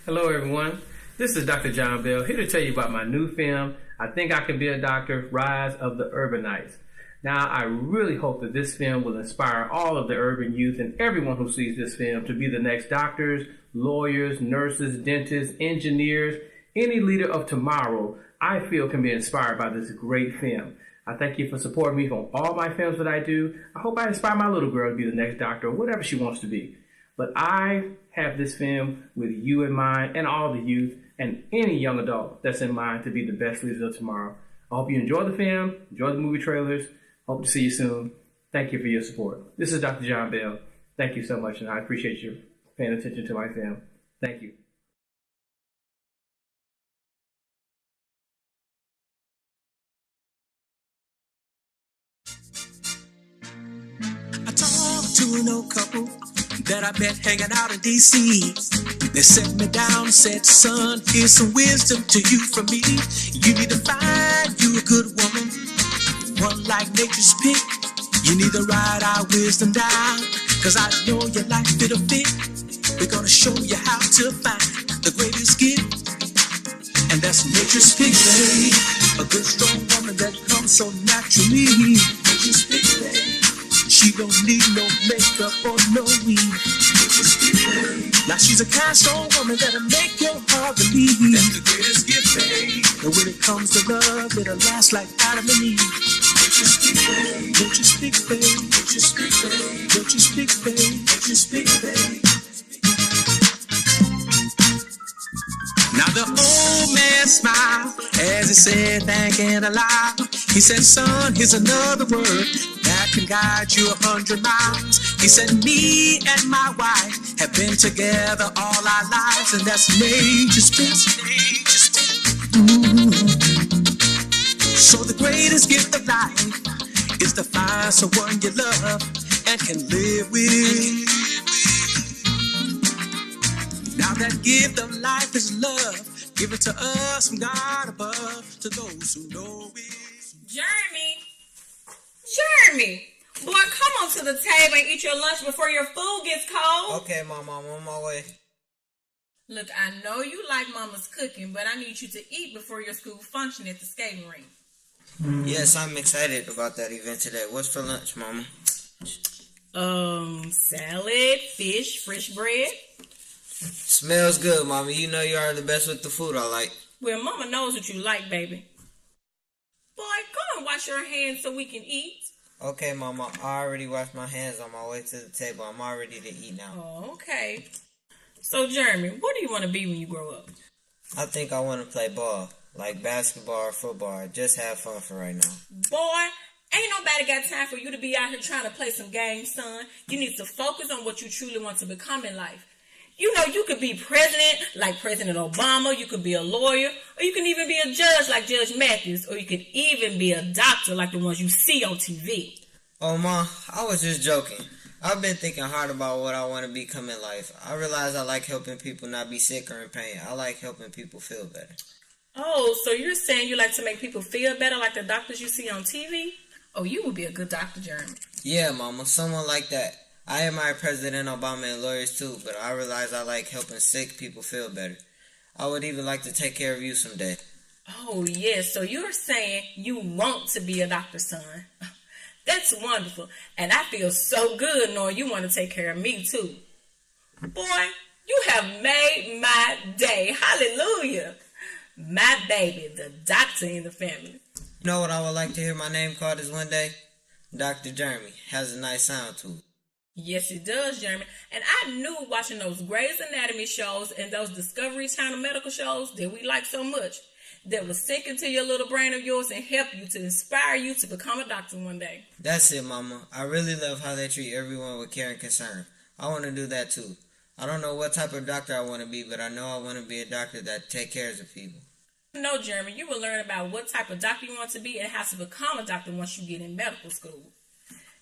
Hello everyone, this is Dr. John Bell here to tell you about my new film, I Think I Can Be a Doctor, Rise of the Urbanites. Now I really hope that this film will inspire all of the urban youth and everyone who sees this film to be the next doctors, lawyers, nurses, dentists, engineers, any leader of tomorrow I feel can be inspired by this great film. I thank you for supporting me on all my films that I do. I hope I inspire my little girl to be the next doctor or whatever she wants to be. But I have this film with you in mind and all the youth and any young adult that's in mind to be the best leaders of tomorrow. I hope you enjoy the film, enjoy the movie trailers. Hope to see you soon. Thank you for your support. This is Dr. John Bell. Thank you so much, and I appreciate you paying attention to my film. Thank you. I talked to an old couple that I met hanging out in D.C. They set me down and said, son, here's some wisdom to you from me. You need to find you a good woman, one like nature's pick. You need to write our wisdom down, cause I know your life it'll fit. We're gonna show you how to find the greatest gift, and that's nature's pick, babe. A good strong woman that comes so naturally. Nature's pick, babe. She don't need no makeup or no weave. Now she's a kind, strong woman that'll make your heart believe. That's the greatest gift, babe. And when it comes to love, it'll last like Adam and Eve. Don't you speak, babe? Don't you speak, babe? Don't you speak, babe? Don't you speak, babe? Don't you speak, babe? Now the old man smiled as he said, thanking aloud. He said, son, here's another word that can guide you 100 miles. He said, me and my wife have been together all our lives, and that's nature's best. So the greatest gift of life is to find someone you love and can live with. Now that gift of life is love, given to us from God above, to those who know it. Jeremy, boy, come on to the table and eat your lunch before your food gets cold. Okay, Mama, I'm on my way. Look, I know you like Mama's cooking, but I need you to eat before your school function at the skating rink. Yes, I'm excited about that event today. What's for lunch, Mama? Salad, fish, fresh bread. Smells good, Mama. You know you are the best with the food I like. Well, Mama knows what you like, baby. Boy, go and wash your hands so we can eat. Okay, Mama. I already washed my hands on my way to the table. I'm all ready to eat now. Oh, okay. So, Jeremy, what do you want to be when you grow up? I think I want to play ball, like basketball or football. Just have fun for right now. Boy, ain't nobody got time for you to be out here trying to play some games, son. You need to focus on what you truly want to become in life. You know, you could be president like President Obama, you could be a lawyer, or you can even be a judge like Judge Matthews, or you could even be a doctor like the ones you see on TV. Oh, Ma, I was just joking. I've been thinking hard about what I want to become in life. I realize I like helping people not be sick or in pain. I like helping people feel better. Oh, so you're saying you like to make people feel better like the doctors you see on TV? Oh, you would be a good doctor, Jeremy. Yeah, Mama, someone like that. I admire President Obama and lawyers too, but I realize I like helping sick people feel better. I would even like to take care of you someday. Oh, yes. So you're saying you want to be a doctor, son. That's wonderful. And I feel so good knowing you want to take care of me too. Boy, you have made my day. Hallelujah. My baby, the doctor in the family. You know what I would like to hear my name called is one day? Dr. Jeremy. Has a nice sound to it. Yes, it does, Jeremy. And I knew watching those Grey's Anatomy shows and those Discovery Channel medical shows that we like so much that will sink into your little brain of yours and help you to inspire you to become a doctor one day. That's it, Mama. I really love how they treat everyone with care and concern. I want to do that too. I don't know what type of doctor I want to be, but I know I want to be a doctor that takes care of people. No, Jeremy, you will learn about what type of doctor you want to be and how to become a doctor once you get in medical school.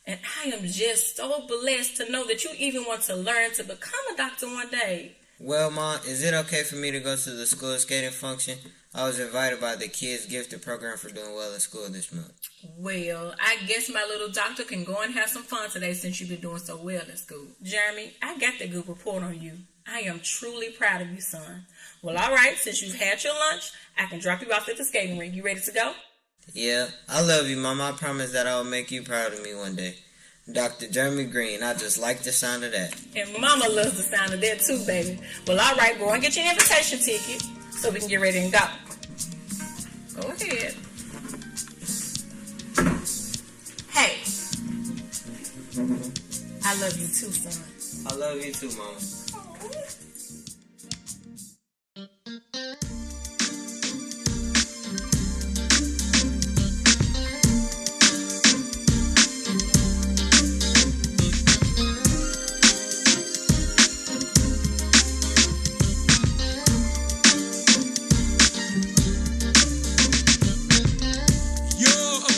And I am just so blessed to know that you even want to learn to become a doctor one day. Well, Ma, is it okay for me to go to the school skating function? I was invited by the Kids Gifted program for doing well in school this month. Well, I guess my little doctor can go and have some fun today since you've been doing so well in school. Jeremy, I got that good report on you. I am truly proud of you, son. Well, all right, since you've had your lunch, I can drop you off at the skating rink. You ready to go? Yeah, I love you, Mama. I promise that I will make you proud of me one day. Dr. Jeremy Green, I just like the sound of that. And Mama loves the sound of that too, baby. Well, all right, go and get your invitation ticket so we can get ready and go. Go ahead. Hey, I love you too, son. I love you too, Mama.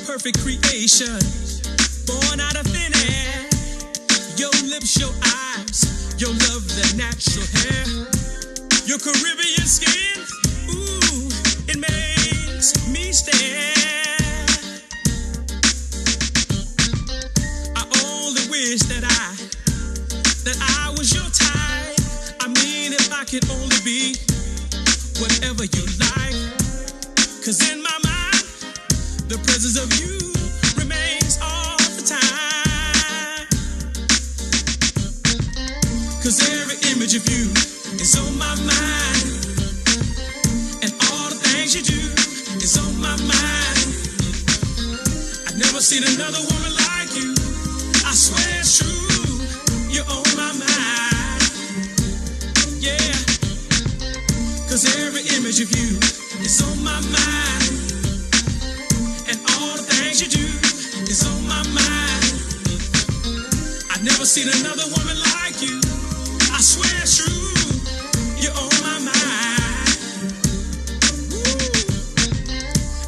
Perfect creation, born out of thin air. Your lips, your eyes, your lovely natural hair, your Caribbean skin, ooh, it makes me stare. I only wish that I was your type. I mean, if I could only be whatever you like. 'Cause in my mind, the presence of you remains all the time. 'Cause every image of you is on my mind. And all the things you do is on my mind. I've never seen another woman like you. I swear it's true, you're on my mind. Yeah. 'Cause every image of you is on my mind. And all the things you do is on my mind. I've never seen another woman like you. I swear it's true, you're on my mind. Woo.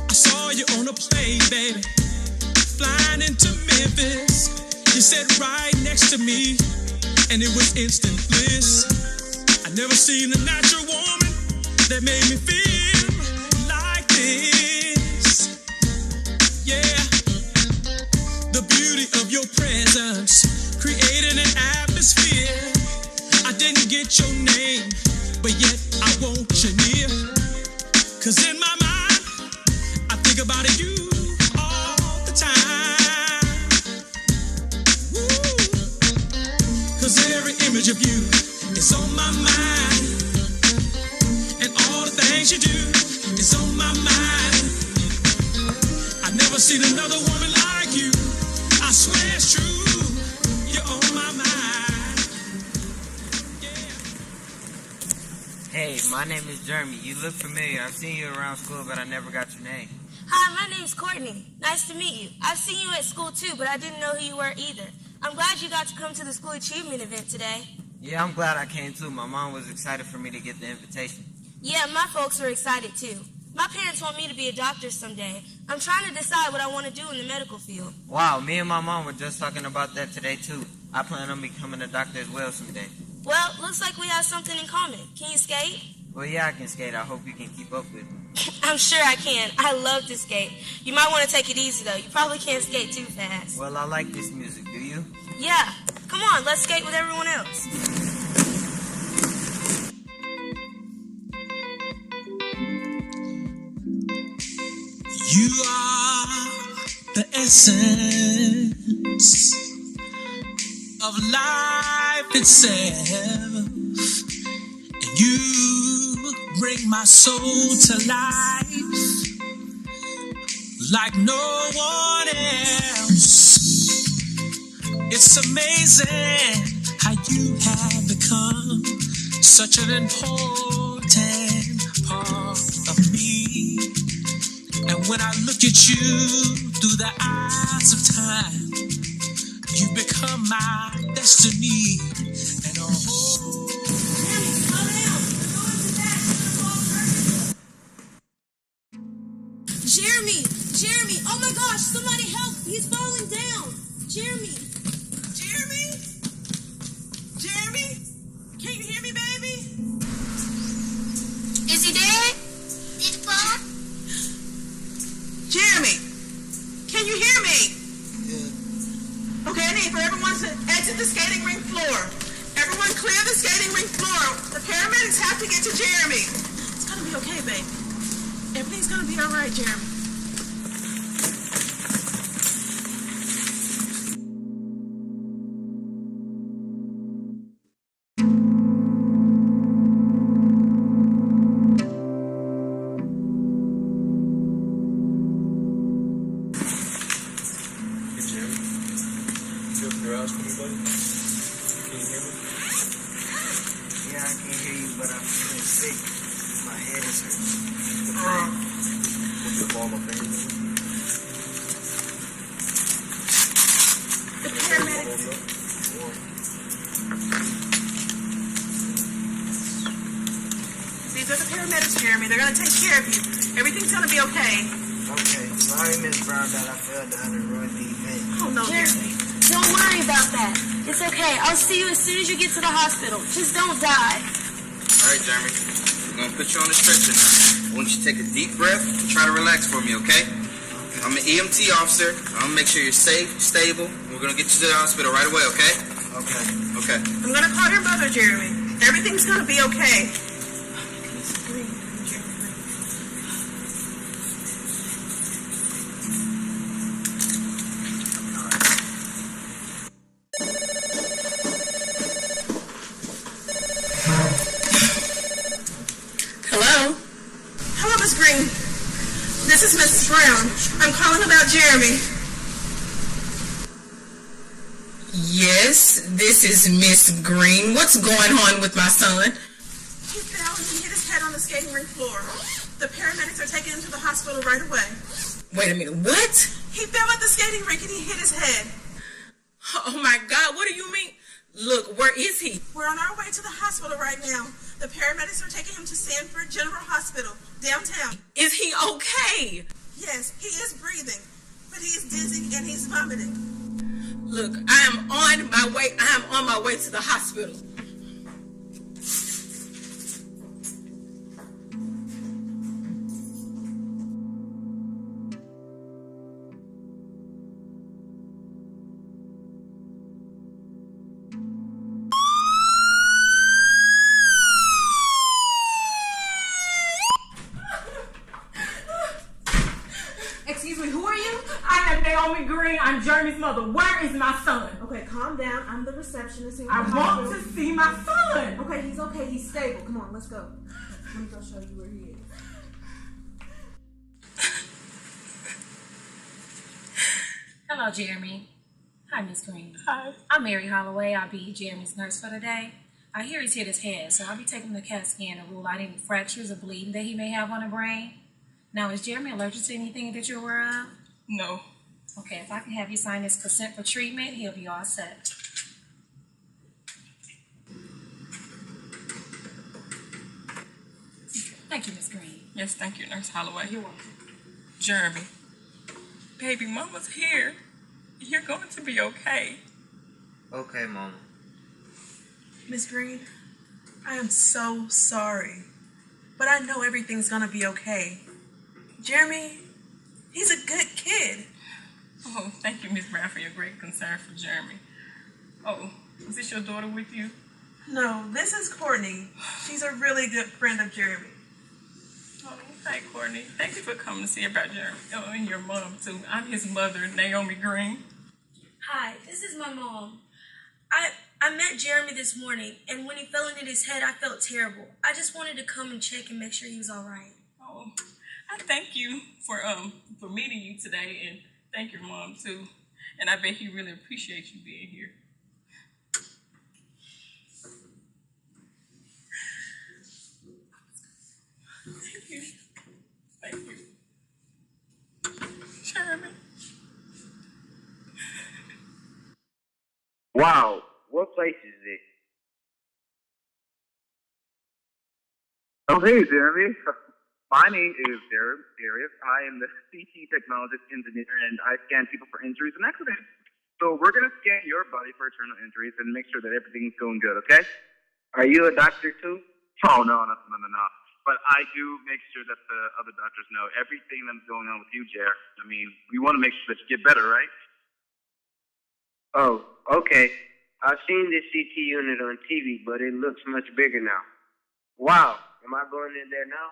I saw you on a plane, baby, flying into Memphis. You sat right next to me, and it was instant bliss. I never seen a natural woman that made me feel like this. Yeah, the beauty of your presence created an atmosphere. I didn't get your name, but yet I want you near. 'Cause in my mind, I think about you all the time. Woo. 'Cause every image of you is on my mind. And all the things you do is on my mind. I've never seen another woman like you. I swear it's true, you're on my mind. Yeah. Hey, my name is Jeremy. You look familiar. I've seen you around school, but I never got your name. Hi, my name's Courtney. Nice to meet you. I've seen you at school too, but I didn't know who you were either. I'm glad you got to come to the school achievement event today. Yeah, I'm glad I came too. My mom was excited for me to get the invitation. Yeah, my folks were excited too. My parents want me to be a doctor someday. I'm trying to decide what I want to do in the medical field. Wow, me and my mom were just talking about that today too. I plan on becoming a doctor as well someday. Well, looks like we have something in common. Can you skate? Well, yeah, I can skate. I hope you can keep up with me. I'm sure I can. I love to skate. You might want to take it easy though. You probably can't skate too fast. Well, I like this music. Do you? Yeah. Come on, let's skate with everyone else. You are the essence of life itself, and you bring my soul to life like no one else. It's amazing how you have become such an important part of me. And when I look at you through the eyes of time, you become my destiny. And Jeremy, oh my gosh, somebody help, he's falling down. Jeremy, can you hear me, baby? Is he dead? Did Paul? Jeremy, can you hear me? Yeah. Okay, I need for everyone to exit the skating rink floor. Everyone Everyone clear the skating rink floor. The paramedics have to get to Jeremy. It's gonna be okay, baby. Everything's gonna be all right, Jeremy. These are the paramedics, Jeremy. They're gonna take care of you. Everything's gonna be okay. Okay, sorry, Miss Brown, that I failed to ruin the event. Oh, no, Jeremy, don't worry about that. It's okay. I'll see you as soon as you get to the hospital. Just don't die. All right, Jeremy. We're going to put you on the stretcher now. I want you to take a deep breath and try to relax for me, okay? I'm an EMT officer. I'm going to make sure you're safe, stable. We're going to get you to the hospital right away, okay? Okay. Okay. I'm gonna call your mother, Jeremy. Everything's gonna be okay. Hello? Hello, Miss Green. This is Mrs. Brown. I'm calling about Jeremy. Yes, this is Miss Green. What's going on with my son? He fell and he hit his head on the skating rink floor. The paramedics are taking him to the hospital right away. Wait a minute, what? He fell at the skating rink and he hit his head. Oh my God, what do you mean? Look, where is he? We're on our way to the hospital right now. The paramedics are taking him to Sanford General Hospital, downtown. Is he okay? Yes, he is breathing, but he is dizzy and he's vomiting. Look, I am on my way to the hospital. Excuse me, who are you? I am Naomi Green. I'm Jeremy's mother. Where is my son? Okay, calm down. I'm the receptionist. I want to see my son. Okay, he's okay. He's stable. Come on, let's go. Let me go show you where he is. Hello, Jeremy. Hi, Miss Green. Hi. I'm Mary Holloway. I'll be Jeremy's nurse for today. I hear he's hit his head, so I'll be taking the CAT scan to rule out any fractures or bleeding that he may have on the brain. Now, is Jeremy allergic to anything that you're aware of? No. Okay, if I can have you sign this consent for treatment, he'll be all set. Thank you, Miss Green. Yes, thank you, Nurse Holloway. You're welcome. Jeremy, baby mama's here. You're going to be okay. Okay, Mama. Miss Green, I am so sorry, but I know everything's gonna be okay. Jeremy, he's a good kid. Oh, thank you, Miss Brown, for your great concern for Jeremy. Oh, is this your daughter with you? No, this is Courtney. She's a really good friend of Jeremy. Oh, hi, Courtney. Thank you for coming to see about Jeremy. Oh, and your mom, too. I'm his mother, Naomi Green. Hi, this is my mom. I met Jeremy this morning, and when he fell and hit his head, I felt terrible. I just wanted to come and check and make sure he was all right. Oh, I thank you for meeting you today, and thank your mom, too. And I bet he really appreciates you being here. Thank you. Thank you. Jeremy. Wow, what place is this? Oh, hey, Jeremy. My name is Darius. I am the CT technologist engineer, and I scan people for injuries and accidents. So we're going to scan your body for internal injuries and make sure that everything's going good, okay? Are you a doctor, too? Oh, no. But I do make sure that the other doctors know everything that's going on with you, Jer. I mean, we want to make sure that you get better, right? Oh, okay. I've seen this CT unit on TV, but it looks much bigger now. Wow. Am I going in there now?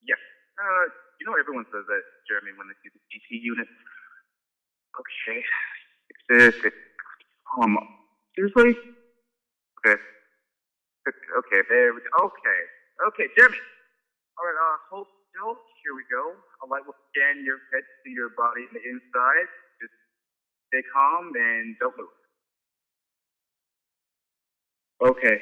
Yes. Everyone says that, Jeremy, when they see the CT unit. Okay. Seriously? Okay. Okay, there we go. Okay, Jeremy. All right, hold still. Here we go. A light will scan your head to see your body on the inside. Just stay calm and don't move. Okay.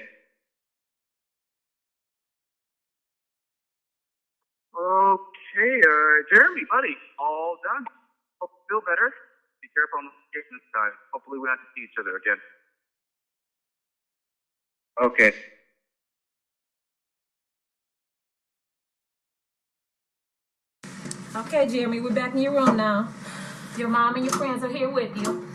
Okay, Jeremy, buddy, all done. Hope you feel better. Be careful on the skates this time. Hopefully we don't have to see each other again. Okay. Okay, Jeremy, we're back in your room now. Your mom and your friends are here with you.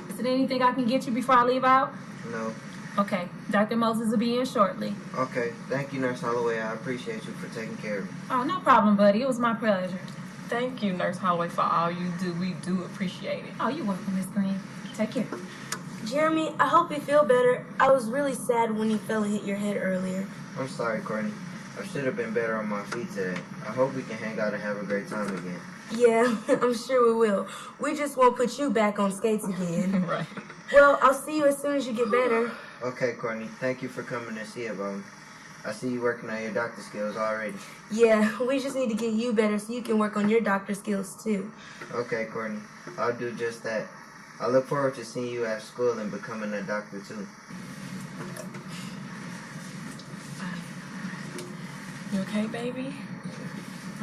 Is there anything I can get you before I leave out? No. Okay, Dr. Moses will be in shortly. Okay, thank you, Nurse Holloway. I appreciate you for taking care of me. Oh, no problem, buddy. It was my pleasure. Thank you, Nurse Holloway, for all you do. We do appreciate it. Oh, you're welcome, Miss Green. Take care. Jeremy, I hope you feel better. I was really sad when you fell and hit your head earlier. I'm sorry, Courtney. I should have been better on my feet today. I hope we can hang out and have a great time again. Yeah, I'm sure we will. We just won't put you back on skates again. Right. Well, I'll see you as soon as you get better. Okay, Courtney. Thank you for coming to see about me. I see you working on your doctor skills already. Yeah, we just need to get you better so you can work on your doctor skills too. Okay, Courtney. I'll do just that. I look forward to seeing you at school and becoming a doctor too. You okay, baby?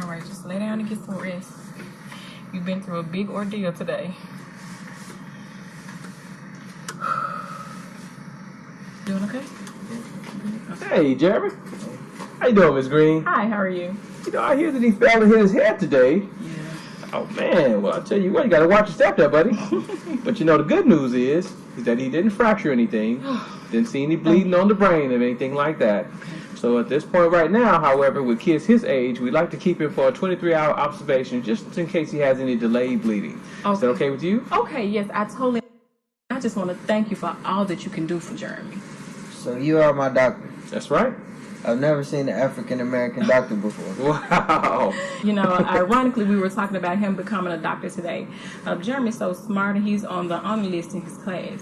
All right, just lay down and get some rest. You've been through a big ordeal today. Doing okay? Hey, Jeremy. How you doing, Miss Green? Hi, how are you? I hear that he fell and hit his head today. Yeah. Oh, man. Well, I tell you what, you got to watch your step there, buddy. But the good news is that he didn't fracture anything. Didn't see any bleeding on the brain or anything like that. So at this point right now, however, with kids his age, we like to keep him for a 23-hour observation just in case he has any delayed bleeding. Okay. Is that okay with you? Okay, yes, I just want to thank you for all that you can do for Jeremy. So you are my doctor? That's right. I've never seen an African-American doctor before. Wow. Ironically, we were talking about him becoming a doctor today. Jeremy's so smart and he's on the honor list in his class.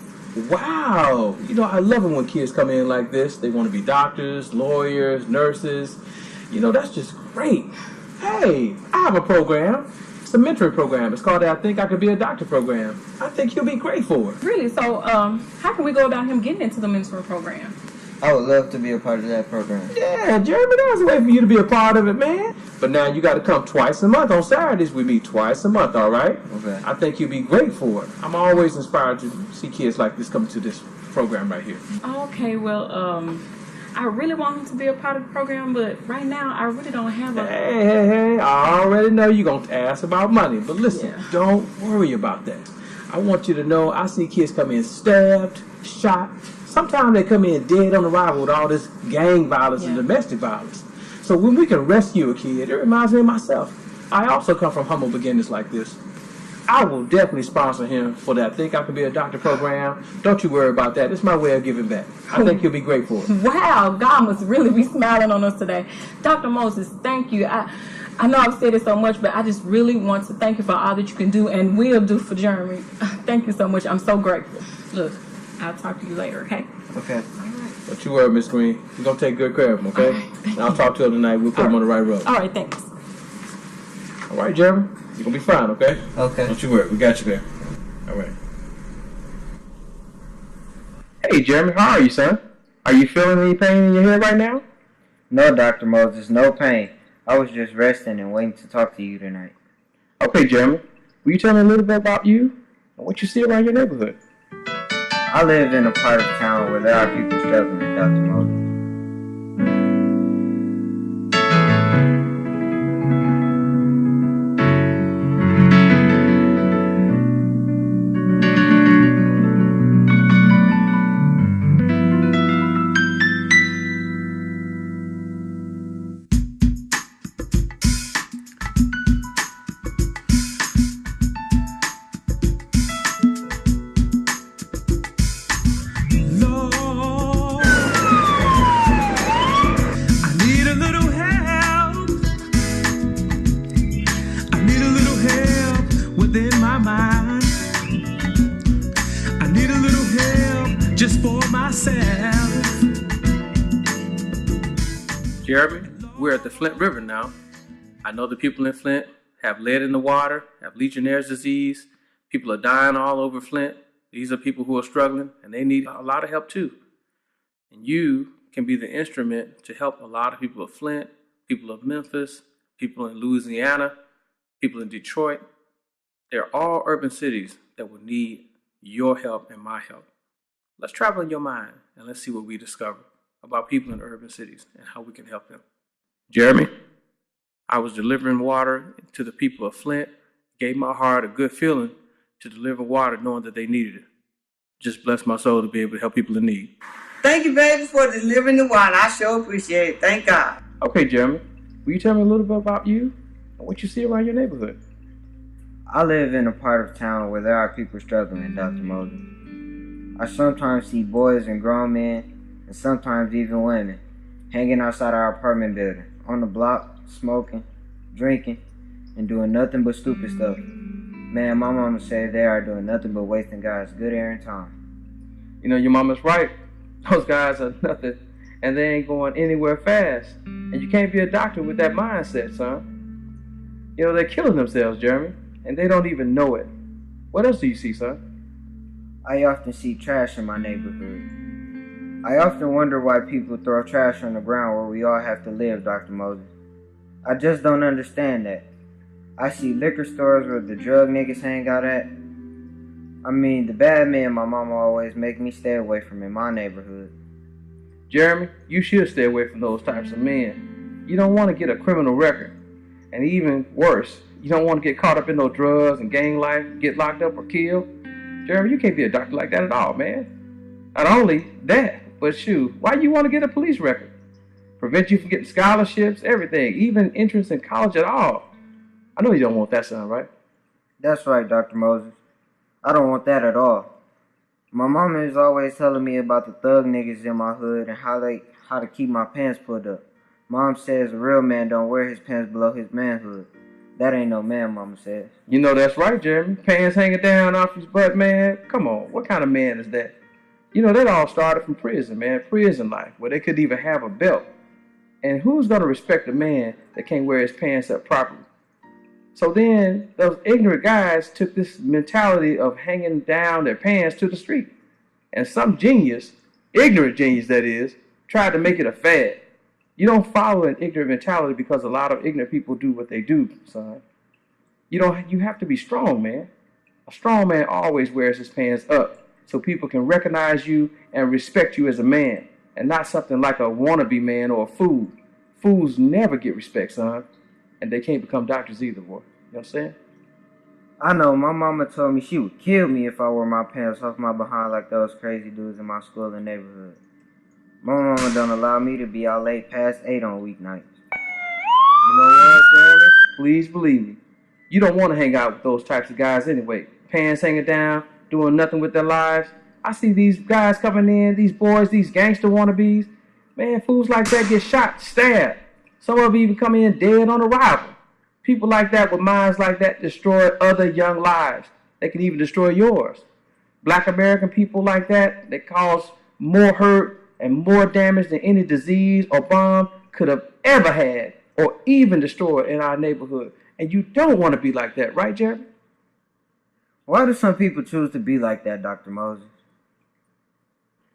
Wow. I love it when kids come in like this. They want to be doctors, lawyers, nurses. That's just great. Hey, I have a program. It's a mentoring program. It's called the I Think I Could Be a Doctor program. I think he'll be great for it. Really? So, how can we go about him getting into the mentoring program? I would love to be a part of that program. Yeah, Jeremy, there's a way for you to be a part of it, man. But now you got to come twice a month. On Saturdays, we meet twice a month, all right? Okay. I think you'll be great for it. I'm always inspired to see kids like this come to this program right here. Okay, well, I really want him to be a part of the program, but right now, I really don't have a... Hey, I already know you're going to ask about money. But listen, Don't worry about that. I want you to know I see kids come in stabbed, shot. Sometimes they come in dead on arrival with all this gang violence and domestic violence. So when we can rescue a kid, it reminds me of myself. I also come from humble beginnings like this. I will definitely sponsor him for that Think I Can Be a Doctor program. Don't you worry about that. It's my way of giving back. I think he'll be great for it. Wow, God must really be smiling on us today. Dr. Moses, thank you. I know I've said it so much, but I just really want to thank you for all that you can do and will do for Jeremy. Thank you so much. I'm so grateful. Look, I'll talk to you later, okay? Okay. All right. Don't you worry, Miss Green. We're going to take good care of him, okay? And I'll talk to him tonight. We'll put him on the right road. All right, thanks. All right, Jeremy? You're going to be fine, okay? Okay. Don't you worry. We got you there. All right. Hey, Jeremy. How are you, son? Are you feeling any pain in your head right now? No, Dr. Moses, no pain. I was just resting and waiting to talk to you tonight. Okay, Jeremy. Will you tell me a little bit about you and what you see around your neighborhood? I live in a part of town where there are people struggling, Dr. Moses. Jeremy, we're at the Flint River now. I know the people in Flint have lead in the water, have Legionnaire's disease. People are dying all over Flint. These are people who are struggling, and they need a lot of help too. And you can be the instrument to help a lot of people of Flint, people of Memphis, people in Louisiana, people in Detroit. They're all urban cities that will need your help and my help. Let's travel in your mind and let's see what we discover about people in urban cities and how we can help them. Jeremy, I was delivering water to the people of Flint, gave my heart a good feeling to deliver water knowing that they needed it. Just bless my soul to be able to help people in need. Thank you, baby, for delivering the water. I sure appreciate it. Thank God. Okay, Jeremy, will you tell me a little bit about you and what you see around your neighborhood? I live in a part of town where there are people struggling, Dr. Moses. I sometimes see boys and grown men, and sometimes even women, hanging outside our apartment building, on the block, smoking, drinking, and doing nothing but stupid stuff. Man, my mama said they are doing nothing but wasting God's good air and time. You know, your mama's right. Those guys are nothing, and they ain't going anywhere fast. And you can't be a doctor with that mindset, son. You know, they're killing themselves, Jeremy, and they don't even know it. What else do you see, son? I often see trash in my neighborhood. I often wonder why people throw trash on the ground where we all have to live, Dr. Moses. I just don't understand that. I see liquor stores where the drug niggas hang out at. I mean, the bad men my mama always make me stay away from in my neighborhood. Jeremy, you should stay away from those types of men. You don't want to get a criminal record. And even worse, you don't want to get caught up in no drugs and gang life, get locked up or killed. Jeremy, you can't be a doctor like that at all, man. Not only that, but shoot, why you want to get a police record? Prevent you from getting scholarships, everything, even entrance in college at all. I know you don't want that, son, right? That's right, Dr. Moses. I don't want that at all. My mama is always telling me about the thug niggas in my hood and how to keep my pants pulled up. Mom says a real man don't wear his pants below his manhood. That ain't no man, mama says. You know that's right, Jeremy. Pants hanging down off his butt, man. Come on, what kind of man is that? You know, that all started from prison, man. Prison life, where they couldn't even have a belt. And who's going to respect a man that can't wear his pants up properly? So then those ignorant guys took this mentality of hanging down their pants to the street. And some genius, ignorant genius that is, tried to make it a fad. You don't follow an ignorant mentality because a lot of ignorant people do what they do, son. You have to be strong, man. A strong man always wears his pants up so people can recognize you and respect you as a man and not something like a wannabe man or a fool. Fools never get respect, son. And they can't become doctors either, boy. You understand? I know, my mama told me she would kill me if I wore my pants off my behind like those crazy dudes in my school and neighborhood. My mama don't allow me to be out late past 8 on weeknights. You know what, Jeremy? Please believe me. You don't want to hang out with those types of guys anyway. Pants hanging down, doing nothing with their lives. I see these guys coming in, these boys, these gangster wannabes. Man, fools like that get shot, stabbed. Some of them even come in dead on arrival. People like that with minds like that destroy other young lives. They can even destroy yours. Black American people like that, they cause more hurt and more damage than any disease or bomb could have ever had or even destroyed in our neighborhood. And you don't want to be like that, right, Jeremy? Why do some people choose to be like that, Dr. Moses?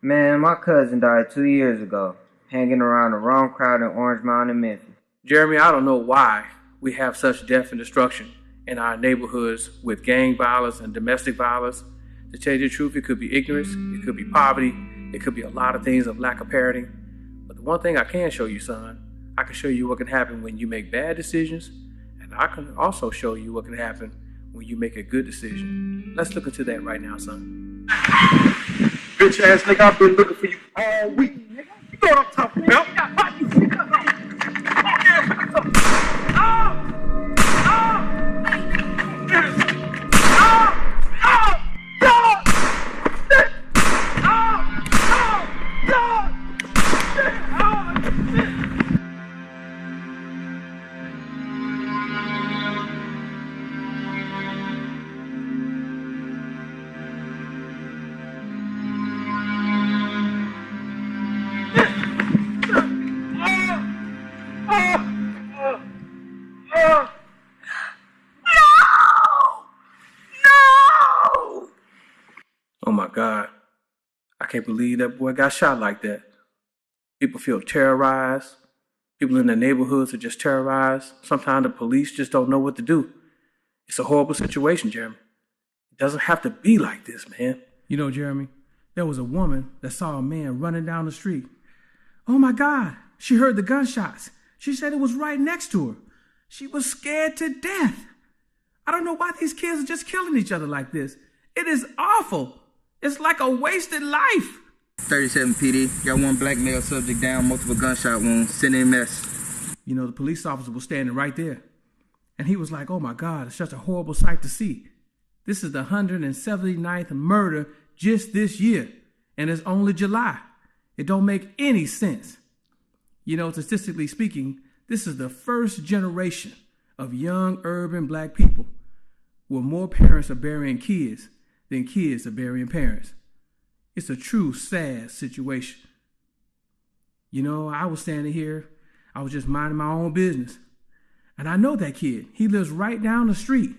Man, my cousin died 2 years ago, hanging around the wrong crowd in Orange Mountain, Memphis. Jeremy, I don't know why we have such death and destruction in our neighborhoods with gang violence and domestic violence. To tell you the truth, it could be ignorance, it could be poverty, it could be a lot of things of lack of parenting. But the one thing I can show you, son, I can show you what can happen when you make bad decisions, and I can also show you what can happen when you make a good decision. Let's look into that right now, son. Bitch ass nigga, I've been looking for you all week, nigga. You know what I'm talking about? can't believe that boy got shot like that. People feel terrorized. People in their neighborhoods are just terrorized. Sometimes the police just don't know what to do. It's a horrible situation, Jeremy. It doesn't have to be like this, man. You know, Jeremy, there was a woman that saw a man running down the street. Oh my God, she heard the gunshots. She said it was right next to her. She was scared to death. I don't know why these kids are just killing each other like this. It is awful. It's like a wasted life. 37 PD, got one black male subject down, multiple gunshot wounds, send EMS. You know, the police officer was standing right there. And he was like, oh my God, it's such a horrible sight to see. This is the 179th murder just this year. And it's only July. It don't make any sense. You know, statistically speaking, this is the first generation of young urban black people where more parents are burying kids than kids are burying parents. It's a true sad situation. You know, I was standing here, I was just minding my own business. And I know that kid. He lives right down the street.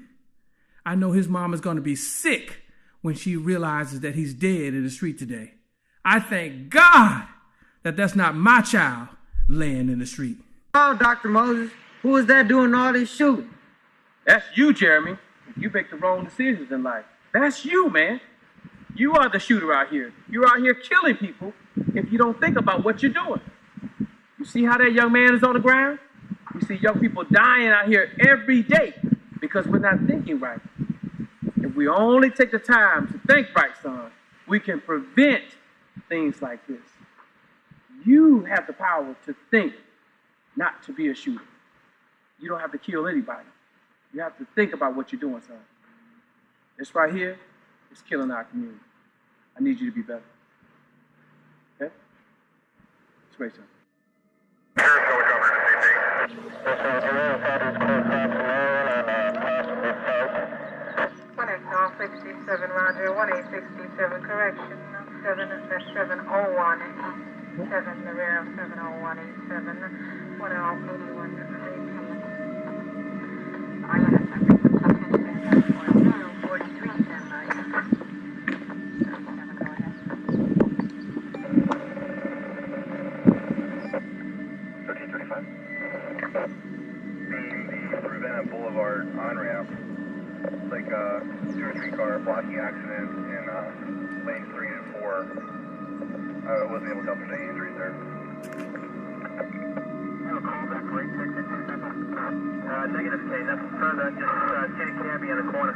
I know his mom is going to be sick when she realizes that he's dead in the street today. I thank God that that's not my child laying in the street. Oh, Dr. Moses, who is that doing all this shooting? That's you, Jeremy. You make the wrong decisions in life. That's you, man. You are the shooter out here. You're out here killing people if you don't think about what you're doing. You see how that young man is on the ground? We see young people dying out here every day because we're not thinking right. If we only take the time to think right, son, we can prevent things like this. You have the power to think, not to be a shooter. You don't have to kill anybody. You have to think about what you're doing, son. This right here is killing our community. I need you to be better. Okay? It's great, son. Connect 67, Roger, 1867, correction, 701, 7, the rear of 70187, 1081, I have something for 43, stand by. 37, go ahead. 1335. Being the Ravenna Boulevard on-ramp, like 2 or 3 car blocking accident in lanes 3 and 4. I wasn't able to help with any injuries there. Negative K, nothing further, just see the cabbie in the corner.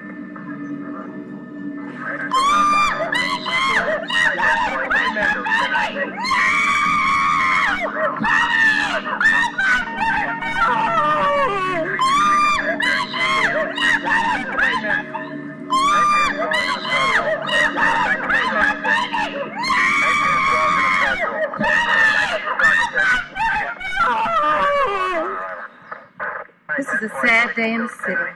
This is a sad day in the city.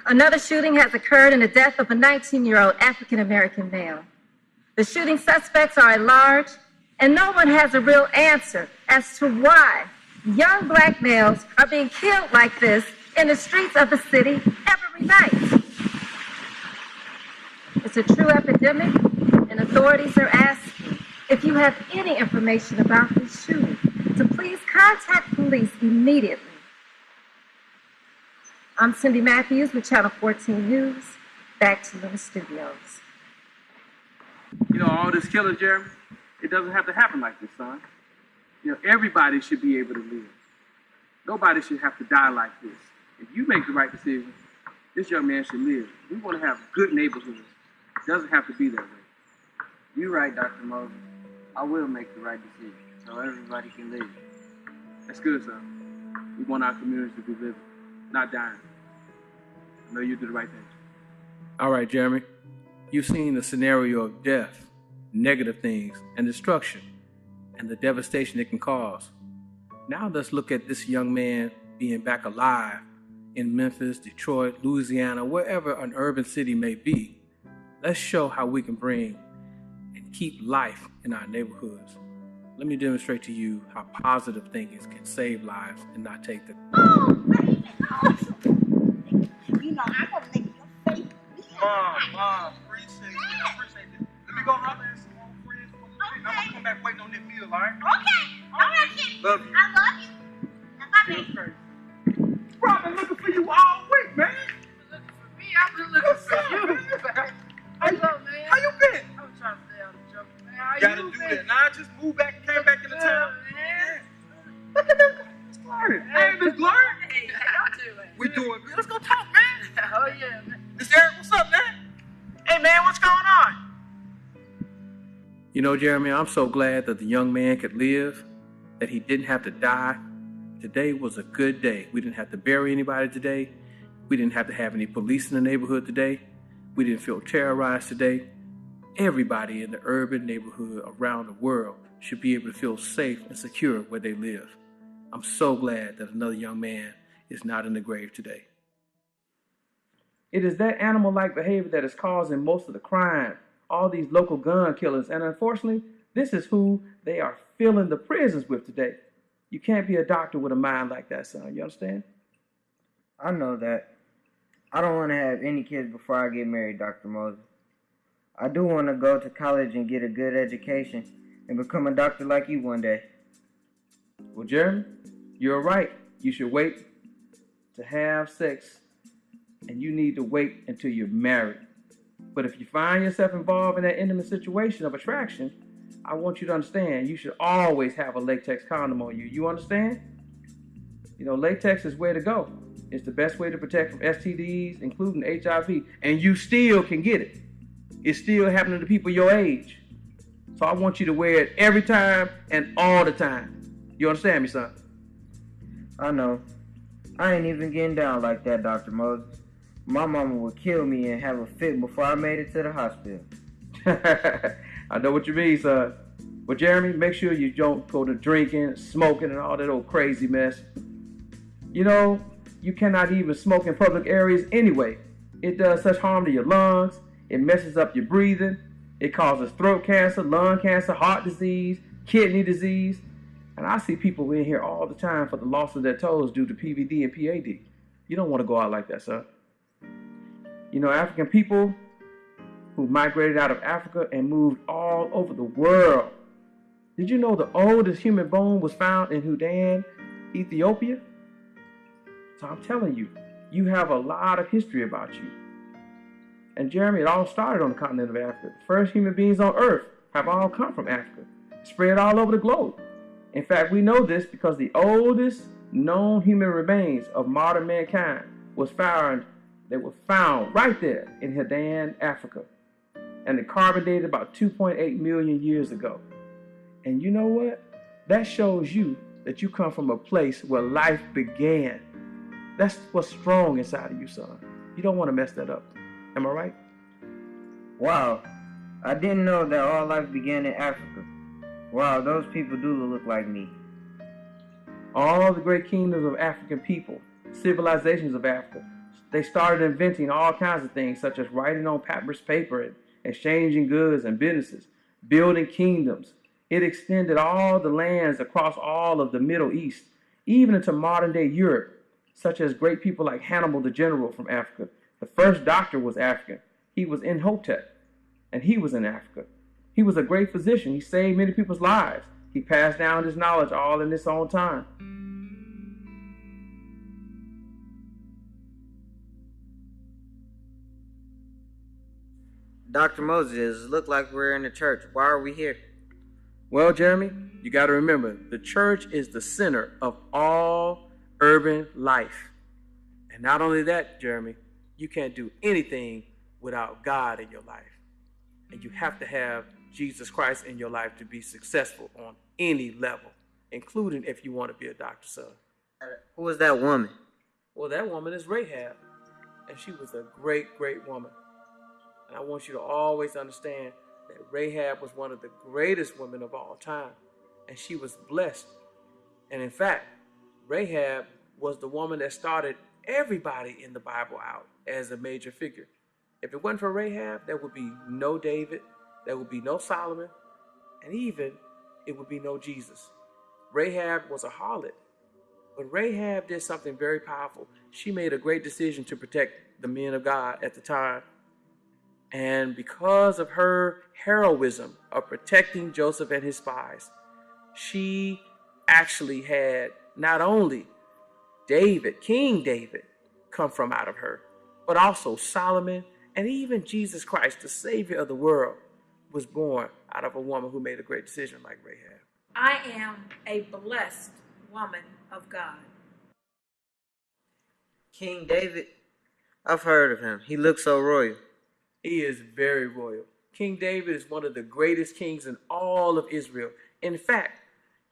Another shooting has occurred in the death of a 19-year-old African-American male. The shooting suspects are at large, and no one has a real answer as to why young black males are being killed like this in the streets of the city every night. It's a true epidemic, and authorities are asking if you have any information about this shooting to please contact police immediately. I'm Cindy Matthews with Channel 14 News. Back to you in the studios. You know, all this killing, Jeremy, it doesn't have to happen like this, son. You know, everybody should be able to live. Nobody should have to die like this. If you make the right decision, this young man should live. We want to have good neighborhoods. It doesn't have to be that way. You're right, Dr. Moses. I will make the right decision so everybody can live. That's good, son. We want our communities to be living, not dying. I know you do the right thing. All right, Jeremy. You've seen the scenario of death, negative things, and destruction, and the devastation it can cause. Now let's look at this young man being back alive in Memphis, Detroit, Louisiana, wherever an urban city may be. Let's show how we can bring and keep life in our neighborhoods. Let me demonstrate to you how positive thinking can save lives and not take them. Oh, baby, awesome. You know, I'm gonna make your face. Mom, appreciate it. Let me go holler at some old friends. I'm gonna come back waiting on this meal, all right? Okay. All right, kid. Love you. I love you. Now, bye, baby. Bro, I've been looking for you all week, man. Me, I've been looking What's for up, you. man? What's up, man? How you been? I'm trying to stay out of trouble, man. How Gotta you do been? that. Now I just moved back and came back into town. Man. Look at that Miss Glory. Hey, Miss Glory. Hey, how you doing? We doing good. Let's go talk, man. Oh, yeah, man. Miss Eric, what's up, man? Hey, man, what's going on? You know, Jeremy, I'm so glad that the young man could live, that he didn't have to die. Today was a good day. We didn't have to bury anybody today. We didn't have to have any police in the neighborhood today. We didn't feel terrorized today. Everybody in the urban neighborhood around the world should be able to feel safe and secure where they live. I'm so glad that another young man is not in the grave today. It is that animal-like behavior that is causing most of the crime, all these local gun killers, and unfortunately, this is who they are filling the prisons with today. You can't be a doctor with a mind like that, son. You understand? I know that. I don't want to have any kids before I get married, Dr. Moses. I do want to go to college and get a good education and become a doctor like you one day. Well, Jeremy, you're right. You should wait to have sex, and you need to wait until you're married. But if you find yourself involved in that intimate situation of attraction, I want you to understand you should always have a latex condom on you. You understand? You know, latex is where to go. It's the best way to protect from STDs, including HIV, and you still can get it. It's still happening to people your age. So I want you to wear it every time and all the time. You understand me, son? I know. I ain't even getting down like that, Dr. Moses. My mama would kill me and have a fit before I made it to the hospital. I know what you mean, son. But Jeremy, make sure you don't go to drinking, smoking, and all that old crazy mess. You know, you cannot even smoke in public areas anyway. It does such harm to your lungs. It messes up your breathing. It causes throat cancer, lung cancer, heart disease, kidney disease. And I see people in here all the time for the loss of their toes due to PVD and PAD. You don't want to go out like that, son. You know, African people who migrated out of Africa and moved all over the world. Did you know the oldest human bone was found in Sudan, Ethiopia? So I'm telling you, you have a lot of history about you. And Jeremy, it all started on the continent of Africa. The first human beings on Earth have all come from Africa, spread all over the globe. In fact, we know this because the oldest known human remains of modern mankind they were found right there in Sudan, Africa. And they carbon dated about 2.8 million years ago. And you know what? That shows you that you come from a place where life began. That's what's strong inside of you, son. You don't want to mess that up. Am I right? Wow. I didn't know that all life began in Africa. Wow, those people do look like me. All the great kingdoms of African people, civilizations of Africa, they started inventing all kinds of things, such as writing on papyrus paper and exchanging goods and businesses, building kingdoms. It extended all the lands across all of the Middle East, even into modern-day Europe, such as great people like Hannibal the General from Africa. The first doctor was African. He was Imhotep, and he was in Africa. He was a great physician. He saved many people's lives. He passed down his knowledge all in his own time. Dr. Moses, it look like we're in the church. Why are we here? Well, Jeremy, you got to remember, the church is the center of all urban life. And not only that, Jeremy, you can't do anything without God in your life. And you have to have Jesus Christ in your life to be successful on any level, including if you want to be a doctor's son. Who was that woman? Well, that woman is Rahab, and she was a great, great woman. And I want you to always understand that Rahab was one of the greatest women of all time, and she was blessed. And in fact, Rahab was the woman that started everybody in the Bible out as a major figure. If it wasn't for Rahab, there would be no David, there would be no Solomon, and even it would be no Jesus. Rahab was a harlot, but Rahab did something very powerful. She made a great decision to protect the men of God at the time. And because of her heroism of protecting Joseph and his spies, she actually had not only David, King David, come from out of her, but also Solomon and even Jesus Christ, the Savior of the world, was born out of a woman who made a great decision like Rahab. I am a blessed woman of God. King David, I've heard of him. He looks so royal. He is very royal. King David is one of the greatest kings in all of Israel. In fact,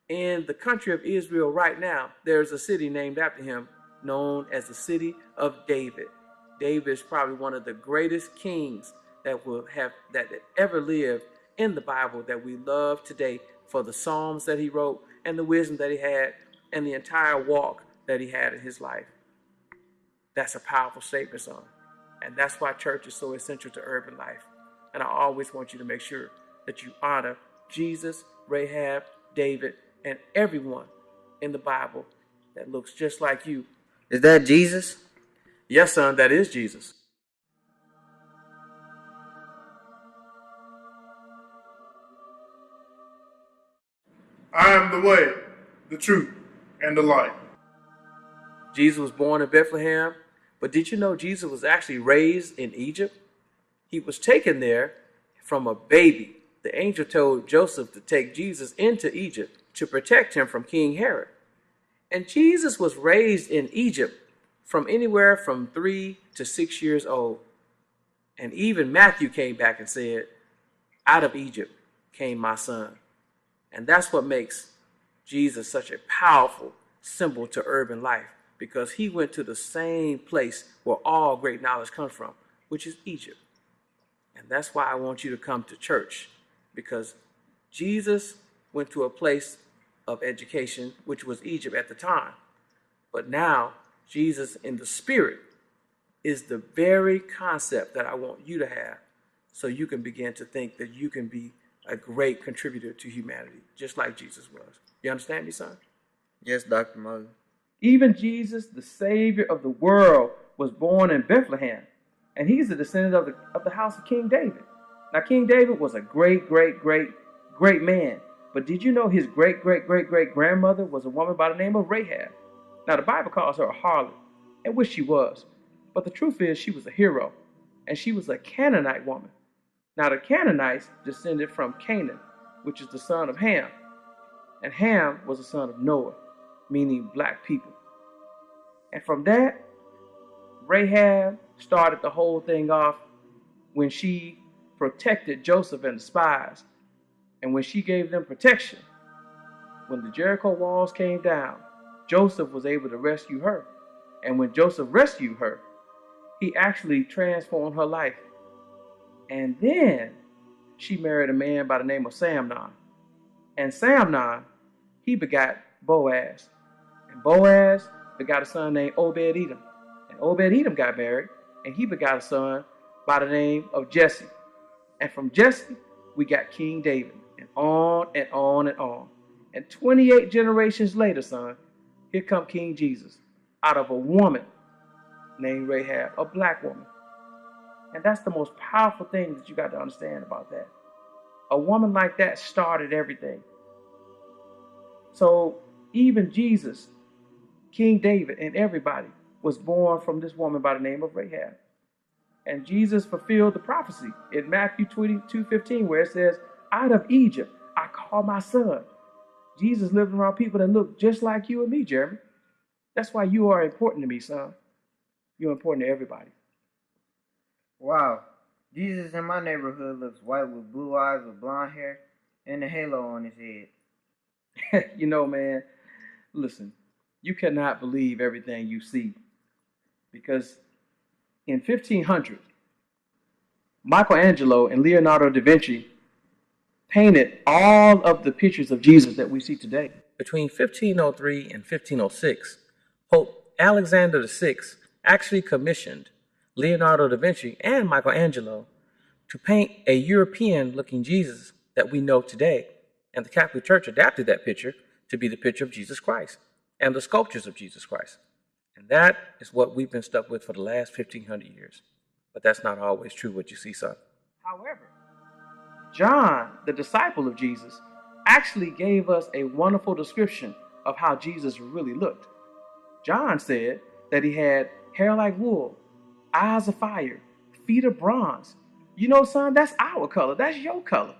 in the country of Israel right now, there's a city named after him known as the city of David. David is probably one of the greatest kings that ever lived in the Bible that we love today for the Psalms that he wrote and the wisdom that he had and the entire walk that he had in his life. That's a powerful statement, son. And that's why church is so essential to urban life. And I always want you to make sure that you honor Jesus, Rahab, David, and everyone in the Bible that looks just like you. Is that Jesus? Yes, son, that is Jesus. I am the way, the truth, and the life. Jesus was born in Bethlehem, but did you know Jesus was actually raised in Egypt? He was taken there from a baby. The angel told Joseph to take Jesus into Egypt to protect him from King Herod. And Jesus was raised in Egypt from anywhere from 3 to 6 years old. And even Matthew came back and said, out of Egypt came my son. And that's what makes Jesus such a powerful symbol to urban life, because he went to the same place where all great knowledge comes from, which is Egypt. And that's why I want you to come to church, because Jesus went to a place of education, which was Egypt at the time. But now, Jesus in the spirit is the very concept that I want you to have, so you can begin to think that you can be a great contributor to humanity, just like Jesus was. You understand me, son? Yes, Dr. Moses. Even Jesus, the Savior of the world, was born in Bethlehem, and he's a descendant of the house of King David. Now, King David was a great man, but did you know his great-grandmother was a woman by the name of Rahab? Now, the Bible calls her a harlot, and which she was, but the truth is she was a hero, and she was a Canaanite woman. Now, the Canaanites descended from Canaan, which is the son of Ham, and Ham was the son of Noah, meaning black people. And from that, Rahab started the whole thing off when she protected Joseph and the spies. And when she gave them protection, when the Jericho walls came down, Joseph was able to rescue her. And when Joseph rescued her, he actually transformed her life. And then she married a man by the name of Samnon. And Samnon, he begot Boaz. And Boaz begot a son named Obed-Edom. And Obed-Edom got married, and he begot a son by the name of Jesse. And from Jesse, we got King David, and on and on and on. And 28 generations later, son, here come King Jesus out of a woman named Rahab, a black woman. And that's the most powerful thing that you got to understand about that. A woman like that started everything. So even Jesus, King David, and everybody was born from this woman by the name of Rahab. And Jesus fulfilled the prophecy in Matthew 22:15, where it says, out of Egypt, I call my son. Jesus lived around people that look just like you and me, Jeremy. That's why you are important to me, son. You're important to everybody. Wow. Jesus in my neighborhood looks white with blue eyes, with blonde hair, and a halo on his head. You know, man, listen, you cannot believe everything you see. Because in 1500, Michelangelo and Leonardo da Vinci painted all of the pictures of Jesus that we see today. Between 1503 and 1506, Pope Alexander VI actually commissioned Leonardo da Vinci and Michelangelo to paint a European-looking Jesus that we know today. And the Catholic Church adapted that picture to be the picture of Jesus Christ and the sculptures of Jesus Christ. And that is what we've been stuck with for the last 1,500 years. But that's not always true what you see, son. However, John, the disciple of Jesus, actually gave us a wonderful description of how Jesus really looked. John said that he had hair like wool, eyes of fire, feet of bronze. You know, son, that's our color. That's your color.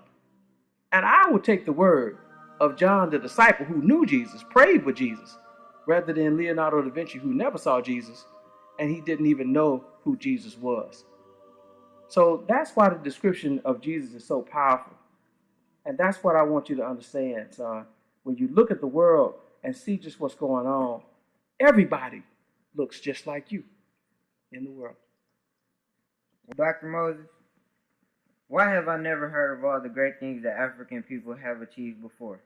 And I would take the word of John, the disciple who knew Jesus, prayed with Jesus, rather than Leonardo da Vinci, who never saw Jesus, and he didn't even know who Jesus was. So that's why the description of Jesus is so powerful. And that's what I want you to understand, son. When you look at the world and see just what's going on, everybody looks just like you in the world. Dr. Moses, why have I never heard of all the great things that African people have achieved before?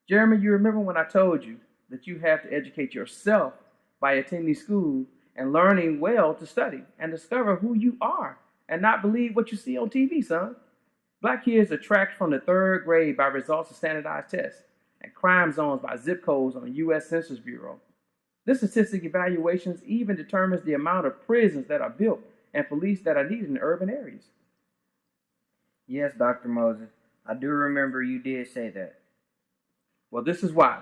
Jeremy, you remember when I told you that you have to educate yourself by attending school and learning well to study and discover who you are and not believe what you see on TV, son. Black kids are tracked from the 3rd grade by results of standardized tests and crime zones by zip codes on the U.S. Census Bureau. This statistic evaluations even determines the amount of prisons that are built and police that are needed in urban areas. Yes, Dr. Moses, I do remember you did say that. Well, this is why.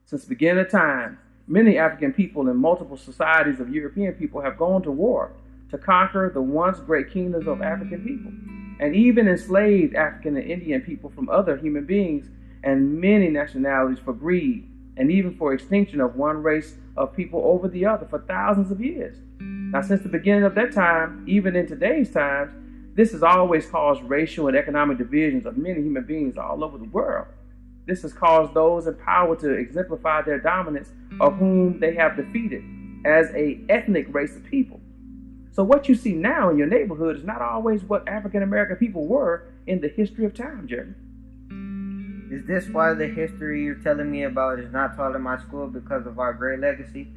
Since the beginning of time, many African people in multiple societies of European people have gone to war to conquer the once great kingdoms of African people, and even enslaved African and Indian people from other human beings and many nationalities for greed, and even for extinction of one race of people over the other for thousands of years. Now, since the beginning of that time, even in today's times, this has always caused racial and economic divisions of many human beings all over the world. This has caused those in power to exemplify their dominance of whom they have defeated as an ethnic race of people. So what you see now in your neighborhood is not always what African American people were in the history of time, Jeremy. Is this why the history you're telling me about is not taught in my school, because of our great legacy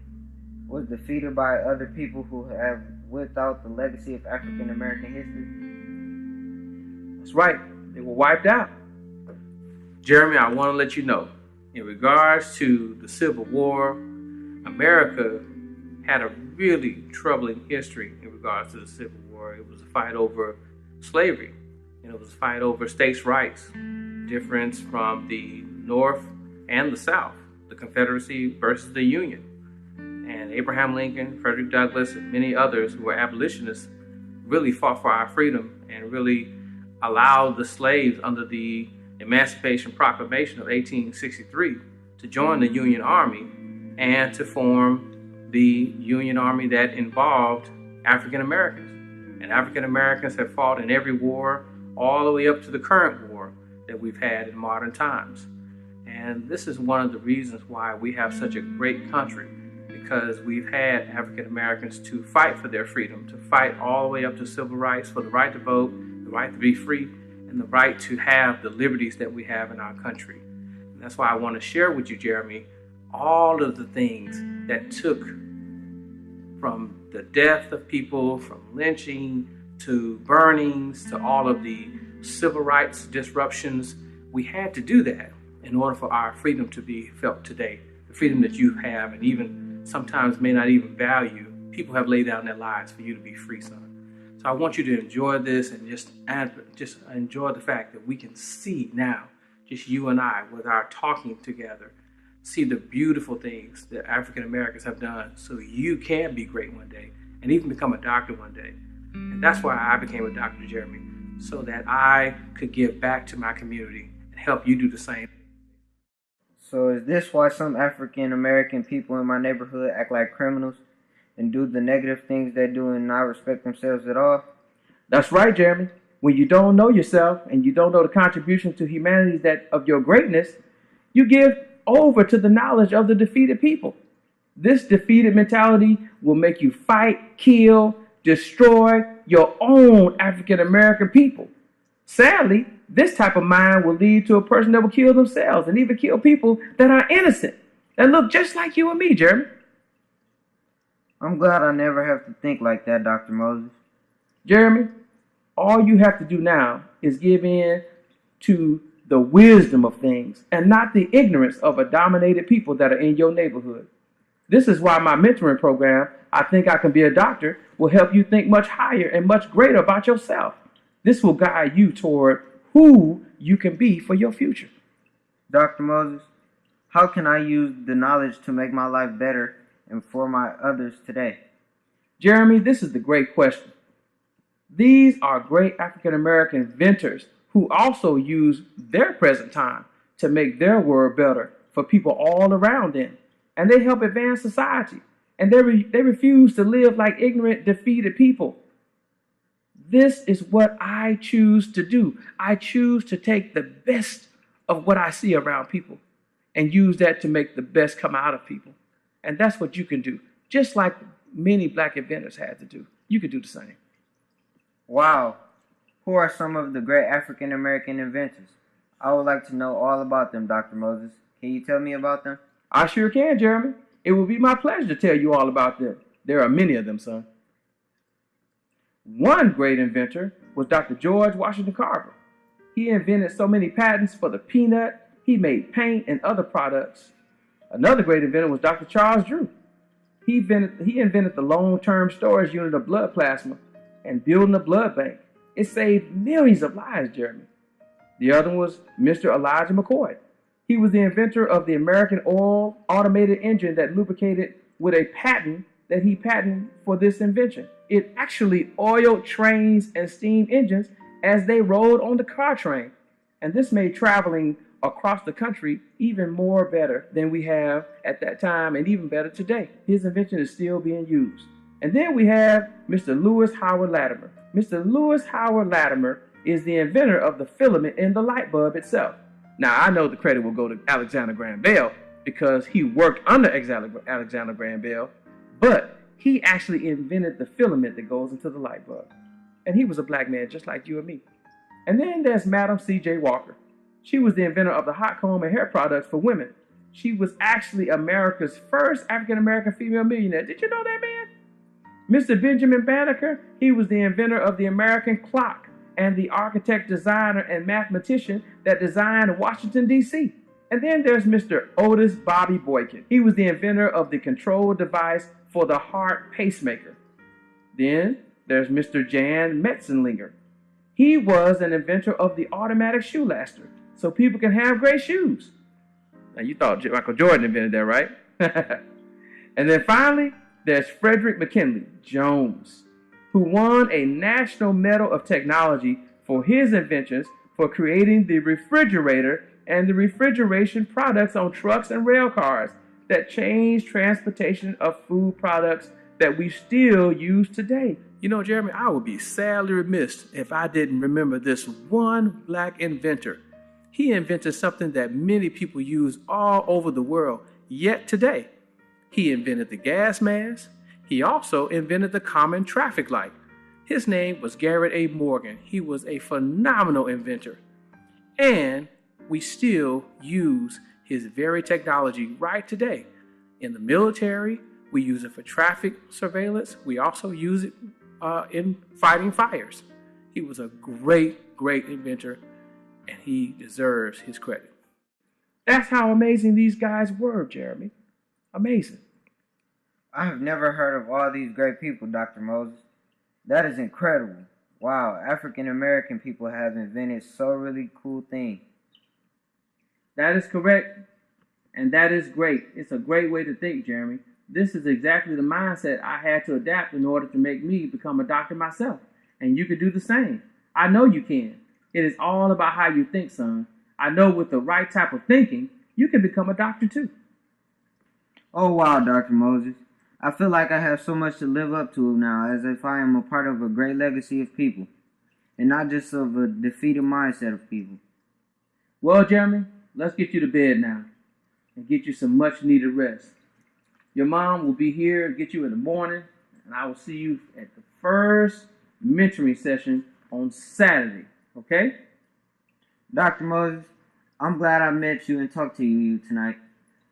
was defeated by other people who have whipped out the legacy of African American history? That's right. They were wiped out. Jeremy, I want to let you know, in regards to the Civil War, America had a really troubling history in regards to the Civil War. It was a fight over slavery, and it was a fight over states' rights, difference from the North and the South, the Confederacy versus the Union. And Abraham Lincoln, Frederick Douglass, and many others who were abolitionists really fought for our freedom and really allowed the slaves under the Emancipation Proclamation of 1863 to join the Union Army and to form the Union Army that involved African Americans. And African Americans have fought in every war all the way up to the current war that we've had in modern times. And this is one of the reasons why we have such a great country, because we've had African Americans to fight for their freedom, to fight all the way up to civil rights, for the right to vote, the right to be free, and the right to have the liberties that we have in our country. And that's why I want to share with you, Jeremy, all of the things that took from the death of people, from lynching to burnings to all of the civil rights disruptions. We had to do that in order for our freedom to be felt today. The freedom that you have and even sometimes may not even value. People have laid down their lives for you to be free, son. So I want you to enjoy this and just enjoy the fact that we can see now, just you and I, with our talking together, see the beautiful things that African Americans have done so you can be great one day and even become a doctor one day. And that's why I became a doctor, Jeremy, so that I could give back to my community and help you do the same. So is this why some African American people in my neighborhood act like criminals and do the negative things they do and not respect themselves at all? That's right, Jeremy. When you don't know yourself and you don't know the contribution to humanity that of your greatness, you give over to the knowledge of the defeated people. This defeated mentality will make you fight, kill, destroy your own African American people. Sadly, this type of mind will lead to a person that will kill themselves and even kill people that are innocent, that look just like you and me, Jeremy. I'm glad I never have to think like that, Dr. Moses. Jeremy, all you have to do now is give in to the wisdom of things and not the ignorance of a dominated people that are in your neighborhood. This is why my mentoring program, I Think I Can Be a Doctor, will help you think much higher and much greater about yourself. This will guide you toward who you can be for your future. Dr. Moses, how can I use the knowledge to make my life better and for my others today? Jeremy, this is the great question. These are great African American inventors who also use their present time to make their world better for people all around them. And they help advance society. And they refuse to live like ignorant, defeated people. This is what I choose to do. I choose to take the best of what I see around people and use that to make the best come out of people. And that's what you can do. Just like many black inventors had to do. You could do the same. Wow. Who are some of the great African American inventors? I would like to know all about them, Dr. Moses. Can you tell me about them? I sure can, Jeremy. It will be my pleasure to tell you all about them. There are many of them, son. One great inventor was Dr. George Washington Carver. He invented so many patents for the peanut. He made paint and other products. Another great inventor was Dr. Charles Drew. He invented the long-term storage unit of blood plasma and building a blood bank. It saved millions of lives, Jeremy. The other one was Mr. Elijah McCoy. He was the inventor of the American Oil automated engine that lubricated with a patent that he patented for this invention. It actually oiled trains and steam engines as they rode on the car train. And this made traveling across the country even more better than we have at that time and even better today. His invention is still being used. And then we have Mr. Lewis Howard Latimer. Mr. Lewis Howard Latimer is the inventor of the filament in the light bulb itself. Now, I know the credit will go to Alexander Graham Bell because he worked under Alexander Graham Bell, but he actually invented the filament that goes into the light bulb. And he was a black man just like you and me. And then there's Madam C.J. Walker. She was the inventor of the hot comb and hair products for women. She was actually America's first African-American female millionaire. Did you know that, man? Mr. Benjamin Banneker, he was the inventor of the American clock and the architect, designer, and mathematician that designed Washington, D.C. And then there's Mr. Otis Bobby Boykin. He was the inventor of the control device for the heart pacemaker. Then there's Mr. Jan Metzenlinger. He was an inventor of the automatic shoe laster, so people can have great shoes. Now, you thought Michael Jordan invented that, right? And then finally, there's Frederick McKinley Jones, who won a National Medal of Technology for his inventions for creating the refrigerator and the refrigeration products on trucks and rail cars that changed transportation of food products that we still use today. You know, Jeremy, I would be sadly remiss if I didn't remember this one black inventor. He invented something that many people use all over the world, yet today. He invented the gas mask. He also invented the common traffic light. His name was Garrett A. Morgan. He was a phenomenal inventor. And we still use his very technology right today. In the military, we use it for traffic surveillance. We also use it in fighting fires. He was a great, great inventor, and he deserves his credit. That's how amazing these guys were, Jeremy. Amazing. I have never heard of all these great people, Dr. Moses. That is incredible. Wow, African American people have invented so really cool things. That is correct, and that is great. It's a great way to think, Jeremy. This is exactly the mindset I had to adapt in order to make me become a doctor myself. And you can do the same. I know you can. It is all about how you think, son. I know with the right type of thinking, you can become a doctor too. Oh, wow, Dr. Moses. I feel like I have so much to live up to now, as if I am a part of a great legacy of people, and not just of a defeated mindset of people. Well, Jeremy, let's get you to bed now and get you some much needed rest. Your mom will be here and get you in the morning, and I will see you at the first mentoring session on Saturday, okay? Dr. Moses, I'm glad I met you and talked to you tonight.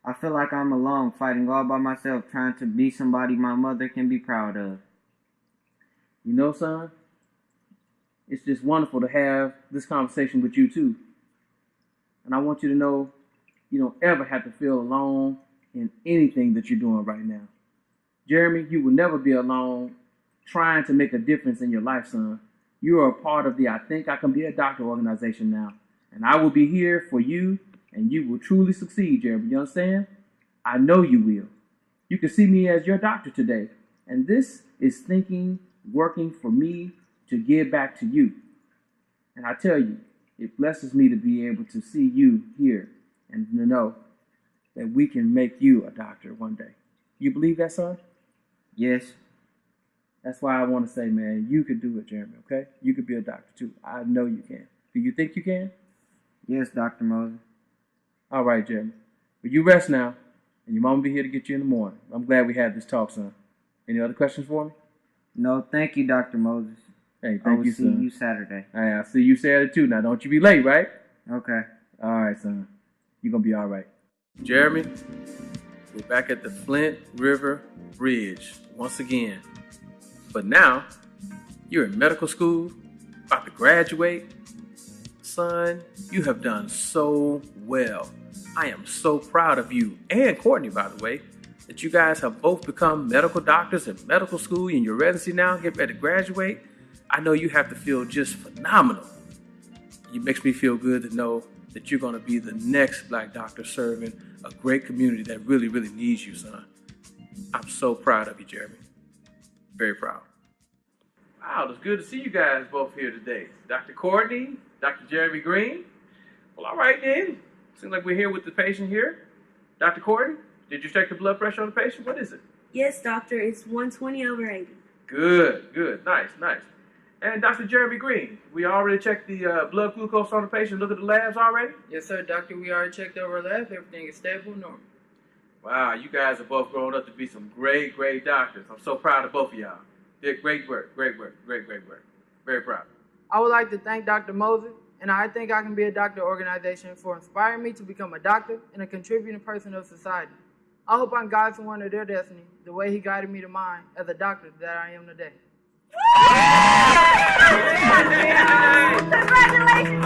I feel like I'm alone, fighting all by myself, trying to be somebody my mother can be proud of. You know, son, it's just wonderful to have this conversation with you too. And I want you to know you don't ever have to feel alone in anything that you're doing right now. Jeremy, you will never be alone trying to make a difference in your life, son. You are a part of the I Think I Can Be a Doctor organization now. And I will be here for you, and you will truly succeed, Jeremy. You understand? I know you will. You can see me as your doctor today. And this is thinking, working for me to give back to you. And I tell you, it blesses me to be able to see you here and to know that we can make you a doctor one day. You believe that, son? Yes. That's why I want to say, man, you could do it, Jeremy, okay? You could be a doctor, too. I know you can. Do you think you can? Yes, Dr. Moses. All right, Jeremy. But you rest now, and your mom will be here to get you in the morning. I'm glad we had this talk, son. Any other questions for me? No, thank you, Dr. Moses. Hey, thank you, son. I will see you Saturday. All right, I'll see you Saturday, too. Now, don't you be late, right? Okay. All right, son. You're going to be all right. Jeremy, we're back at the Flint River Bridge once again. But now, you're in medical school, about to graduate. Son, you have done so well. I am so proud of you and Courtney, by the way, that you guys have both become medical doctors in medical school in your residency now, get ready to graduate. I know you have to feel just phenomenal. It makes me feel good to know that you're going to be the next black doctor serving a great community that really, really needs you, son. I'm so proud of you, Jeremy. Very proud. Wow, it's good to see you guys both here today. Dr. Courtney, Dr. Jeremy Green. Well, all right then. Seems like we're here with the patient here. Dr. Courtney, did you check the blood pressure on the patient? What is it? Yes, doctor. It's 120/80. Good. Nice. And Dr. Jeremy Green, we already checked the blood glucose on the patient. Look at the labs already? Yes, sir, doctor. We already checked over labs. Everything is stable and normal. Wow, you guys are both grown up to be some great doctors. I'm so proud of both of y'all. Did great work. Very proud. I would like to thank Dr. Moses and I Think I Can Be a Doctor organization for inspiring me to become a doctor and a contributing person of society. I hope I guide someone to their destiny the way he guided me to mine as a doctor that I am today. Congratulations!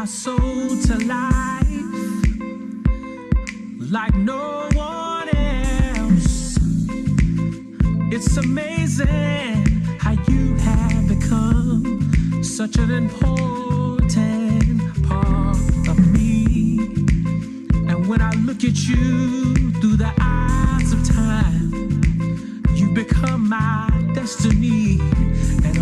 Soul to life like no one else. It's amazing how you have become such an important part of me. And when I look at you through the eyes of time, you become my destiny. And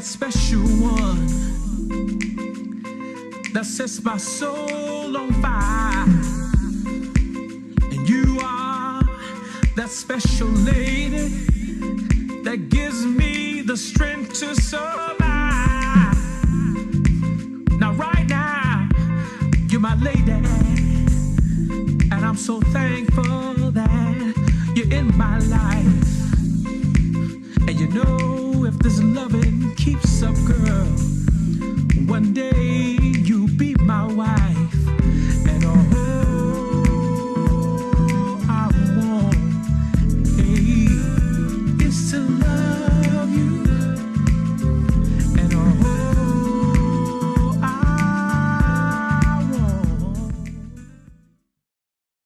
that special one that sets my soul on fire. And you are that special lady that gives me the strength to survive. Now right now, you're my lady, and I'm so thankful that you're in my life.